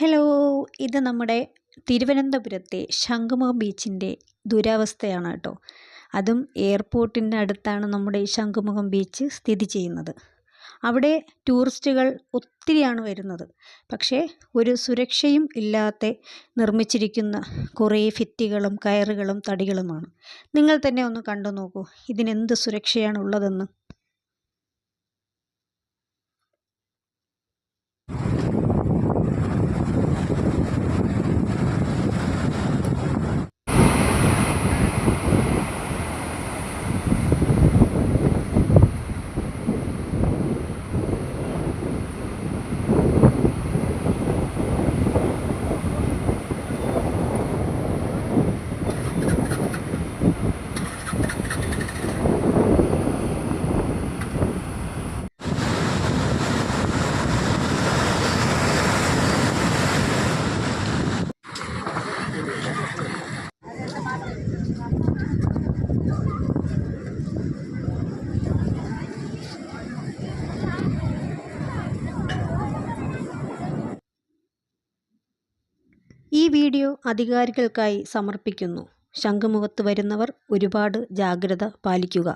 Hello, ഇത് നമ്മുടെ തിരുവനന്തപുരത്തെ ശംഖുമുഖം ബീച്ചിൻ്റെ ദുരവസ്ഥയാണ് കേട്ടോ. അതും എയർപോർട്ടിൻ്റെ അടുത്താണ് നമ്മുടെ ഈ ശംഖുമുഖം ബീച്ച് സ്ഥിതി ചെയ്യുന്നത്. അവിടെ ടൂറിസ്റ്റുകൾ ഒത്തിരിയാണ് വരുന്നത്. പക്ഷേ ഒരു സുരക്ഷയും ഇല്ലാതെ നിർമ്മിച്ചിരിക്കുന്ന കുറേ ഭിത്തികളും കയറുകളും തടികളുമാണ്. നിങ്ങൾ തന്നെ ഒന്ന് കണ്ടു നോക്കൂ, ഇതിനെന്ത് സുരക്ഷയാണ് ഉള്ളതെന്ന്. ഈ വീഡിയോ അധികാരികൾക്കായി സമർപ്പിക്കുന്നു. ശംഖുമുഖത്ത് വരുന്നവർ ഒരുപാട് ജാഗ്രത പാലിക്കുക.